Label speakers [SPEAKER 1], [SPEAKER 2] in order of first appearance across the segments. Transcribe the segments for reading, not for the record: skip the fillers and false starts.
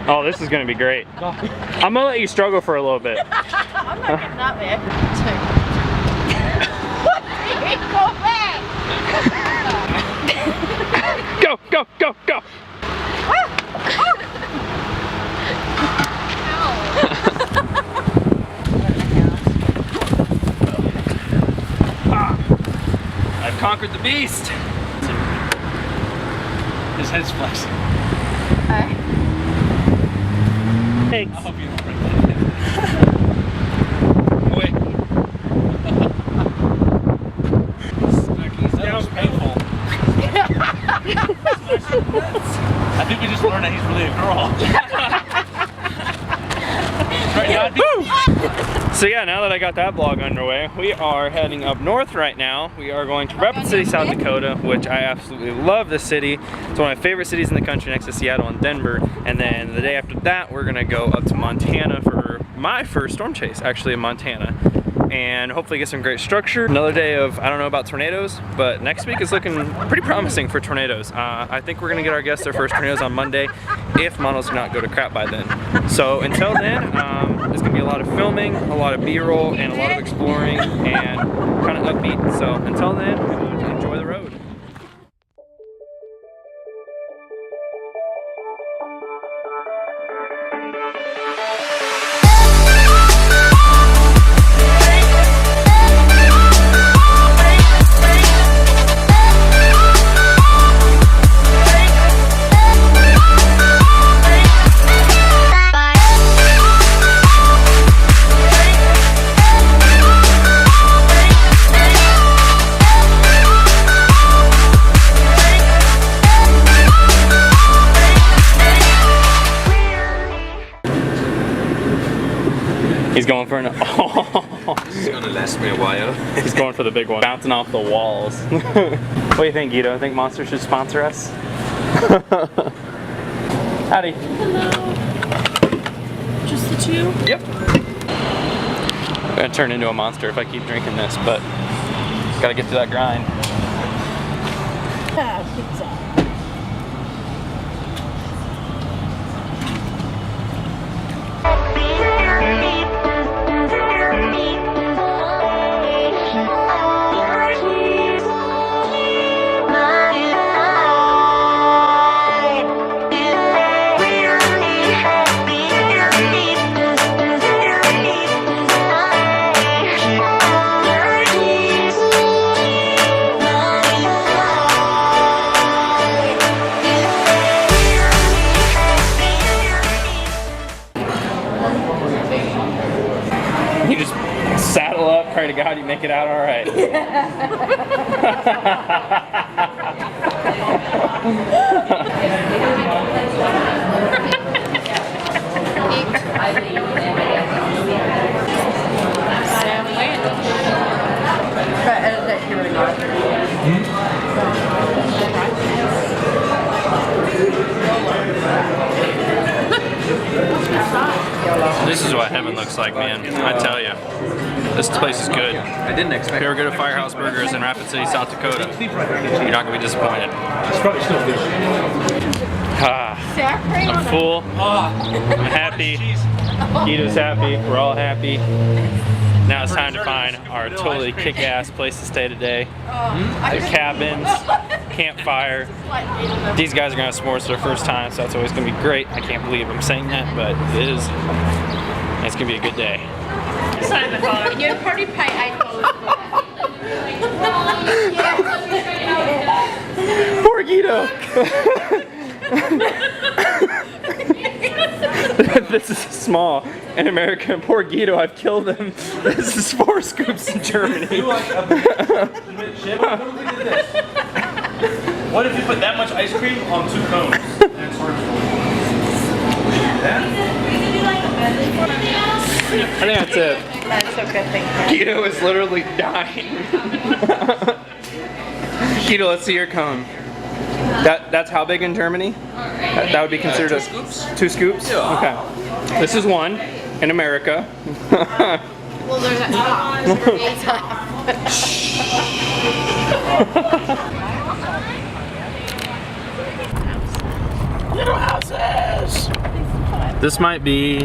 [SPEAKER 1] Oh, this is gonna be great. I'm gonna let you struggle for a little bit.
[SPEAKER 2] I'm not getting that bad. Go back!
[SPEAKER 1] Go, go, go, go! I've conquered the beast! His head's flexing.
[SPEAKER 2] Alright.
[SPEAKER 1] Thanks.
[SPEAKER 3] I hope you don't break that.
[SPEAKER 1] Wait.
[SPEAKER 3] That was painful. I think we just learned that he's really a girl. Right now,
[SPEAKER 1] So yeah, now that I got that vlog underway, we are heading up north right now. We are going to Rapid City, South Dakota, which I absolutely love this city. It's one of my favorite cities in the country next to Seattle and Denver. And then the day after that, we're gonna go up to Montana for my first storm chase, actually in Montana. And hopefully get some great structure. Another day of, I don't know about tornadoes, but next week is looking pretty promising for tornadoes. I think we're gonna get our guests their first tornadoes on Monday, if models do not go to crap by then. So until then, there's gonna be a lot of filming, a lot of B-roll, and a lot of exploring, and kind of upbeat. So until then, enjoy the road. He's going for an, oh.
[SPEAKER 4] This is gonna last me a while.
[SPEAKER 1] He's going for the big one. Bouncing off the walls. What do you think, Guido? I think Monster should sponsor us? Howdy.
[SPEAKER 2] Hello. Just the two?
[SPEAKER 1] Yep. I'm gonna turn into a monster if I keep drinking this, but gotta get through that grind.
[SPEAKER 2] Pizza.
[SPEAKER 1] You just saddle up, pray to God you make it out all right. This is what heaven looks like, man. I tell you. This place is good.
[SPEAKER 4] I didn't expect.
[SPEAKER 1] If you ever go to Firehouse Burgers in Rapid City, South Dakota, you're not gonna be disappointed.
[SPEAKER 3] it's probably still good.
[SPEAKER 1] Ah, I'm full. I'm happy. Guido's happy. We're all happy. Now it's time to find our totally kick-ass place to stay today. The cabins, campfire. These guys are gonna have s'mores for their first time, so that's always gonna be great. I can't believe I'm saying that, but it is. It's gonna be a good day.
[SPEAKER 2] Your party pie I
[SPEAKER 1] Poor Guido. This is small in America. Poor Guido, I've killed him. This is 4 scoops in Germany.
[SPEAKER 3] What if you put that much ice cream on 2 cones?
[SPEAKER 1] I think that's it.
[SPEAKER 2] That's so good, thank you.
[SPEAKER 1] Guido is literally dying. Guido, let's see your cone. That's how big in Germany? That would be considered
[SPEAKER 4] 2
[SPEAKER 1] a
[SPEAKER 4] scoops?
[SPEAKER 1] 2 scoops?
[SPEAKER 4] Yeah.
[SPEAKER 1] Okay. This is 1 in America.
[SPEAKER 2] Well, there's a
[SPEAKER 1] Little houses. This might be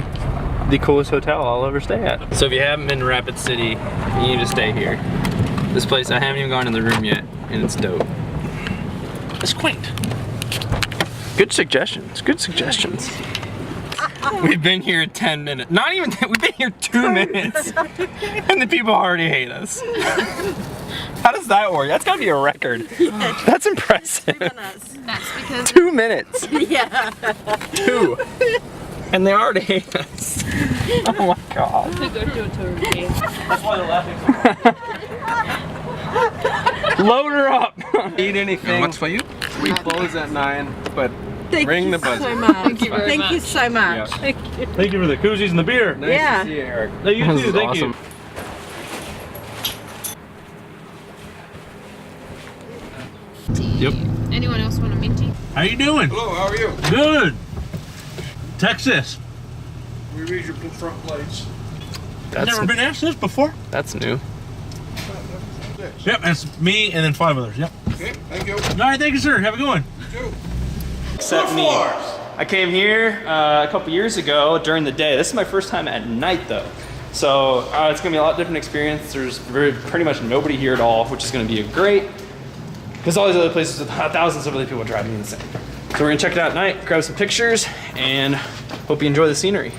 [SPEAKER 1] the coolest hotel I'll ever stay at. So if you haven't been to Rapid City, you need to stay here. This place, I haven't even gone in the room yet, and it's dope.
[SPEAKER 3] It's quaint.
[SPEAKER 1] Good suggestions, good suggestions. We've been here 10 minutes. Not even 10, we've been here 2 minutes. And the people already hate us. How does that work? That's gotta be a record. Yeah. That's impressive.
[SPEAKER 2] That's because
[SPEAKER 1] 2 minutes.
[SPEAKER 2] yeah.
[SPEAKER 1] 2. And they already hate us. Oh my god.
[SPEAKER 2] We go to a tour.
[SPEAKER 3] That's why they're laughing.
[SPEAKER 1] Load her up. Eat anything.
[SPEAKER 4] What's for you?
[SPEAKER 5] We close at 9, but
[SPEAKER 4] Thank
[SPEAKER 5] ring
[SPEAKER 4] you
[SPEAKER 5] the buzzer.
[SPEAKER 4] so much.
[SPEAKER 2] Thank you very
[SPEAKER 4] Thank you
[SPEAKER 2] much.
[SPEAKER 4] so much.
[SPEAKER 5] Yeah.
[SPEAKER 4] Thank you.
[SPEAKER 3] Thank you for the koozies and the beer.
[SPEAKER 5] Nice
[SPEAKER 4] Yeah.
[SPEAKER 5] to see you, Eric.
[SPEAKER 3] No, you
[SPEAKER 1] This
[SPEAKER 3] too.
[SPEAKER 1] is
[SPEAKER 3] Thank
[SPEAKER 1] awesome.
[SPEAKER 3] you. Yep.
[SPEAKER 2] Anyone else want a minty?
[SPEAKER 3] How you doing?
[SPEAKER 5] Hello, how are you?
[SPEAKER 3] Good. Texas.
[SPEAKER 5] We read your front plates.
[SPEAKER 3] I've never been asked this before.
[SPEAKER 1] That's new.
[SPEAKER 3] Yep, that's me and then 5 others. Yep.
[SPEAKER 5] Okay, thank you.
[SPEAKER 3] All right, thank you, sir. Have a good one.
[SPEAKER 1] Except me. I came here a couple years ago during the day. This is my first time at night though. So it's gonna be a lot different experience. There's pretty much nobody here at all, which is gonna be great. Because all these other places with thousands of other people driving insane. So we're gonna check it out at night, grab some pictures, and hope you enjoy the scenery.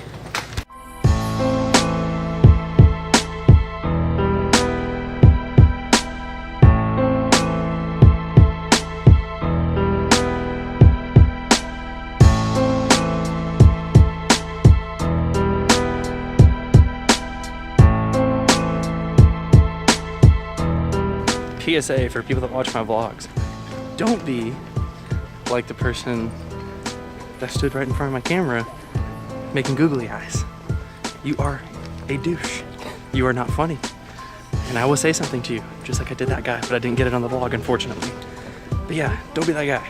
[SPEAKER 1] PSA for people that watch my vlogs. Don't be like the person that stood right in front of my camera making googly eyes. You are a douche. You are not funny. And I will say something to you, just like I did that guy, but I didn't get it on the vlog, unfortunately. But yeah, don't be that guy.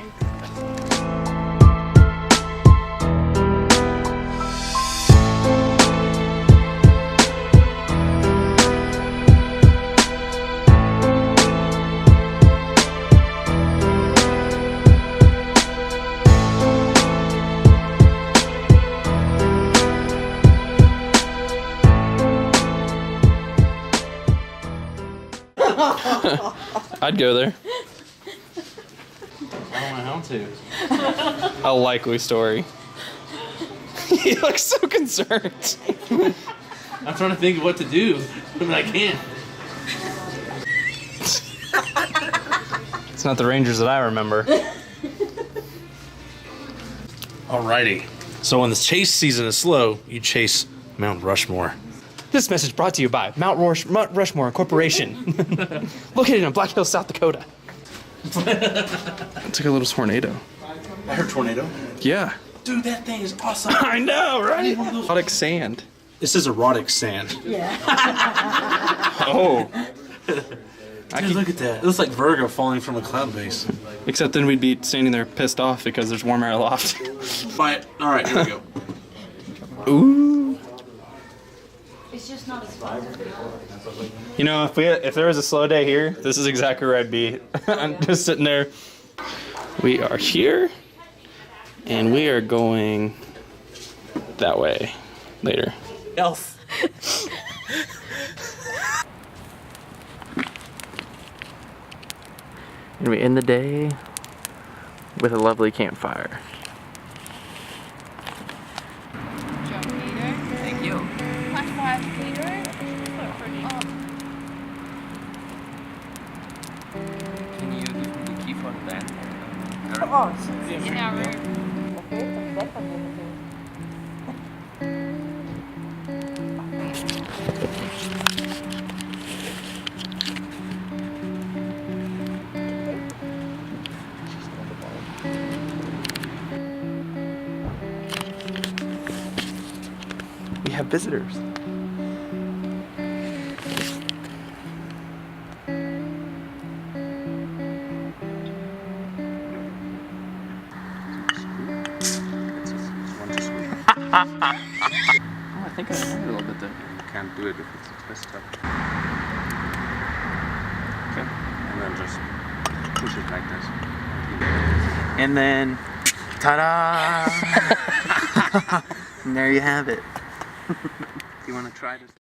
[SPEAKER 1] I'd go there.
[SPEAKER 3] I don't know how to.
[SPEAKER 1] A likely story. He looks so concerned.
[SPEAKER 3] I'm trying to think of what to do, but I can't.
[SPEAKER 1] It's not the Rangers that I remember.
[SPEAKER 3] Alrighty. So when the chase season is slow, you chase Mount Rushmore.
[SPEAKER 1] This message brought to you by Mount Rushmore Corporation. Located in Black Hills, South Dakota. It's like a little tornado.
[SPEAKER 3] I heard tornado.
[SPEAKER 1] Yeah.
[SPEAKER 3] Dude, that thing is awesome.
[SPEAKER 1] I know, right? Exotic sand.
[SPEAKER 3] This is erotic sand.
[SPEAKER 1] Oh.
[SPEAKER 3] Dude, look at that. It looks like Virgo falling from a cloud base.
[SPEAKER 1] Except then we'd be standing there pissed off because there's warm air aloft.
[SPEAKER 3] But, alright, here we go.
[SPEAKER 1] Ooh.
[SPEAKER 2] It's just not as fun.
[SPEAKER 1] You know, if there was a slow day here, this is exactly where I'd be. I'm just sitting there. We are here, and we are going that way later.
[SPEAKER 3] Elf.
[SPEAKER 1] And we end the day with a lovely campfire.
[SPEAKER 2] Thank you.
[SPEAKER 1] Can you give me the key for that?
[SPEAKER 2] In our room.
[SPEAKER 1] We have visitors. Oh, I think I learned a little bit there.
[SPEAKER 5] You can't do it if it's a twist up.
[SPEAKER 1] Okay.
[SPEAKER 5] And then just push it like this.
[SPEAKER 1] And then, ta-da!
[SPEAKER 4] And there you have it.
[SPEAKER 5] You want to try this?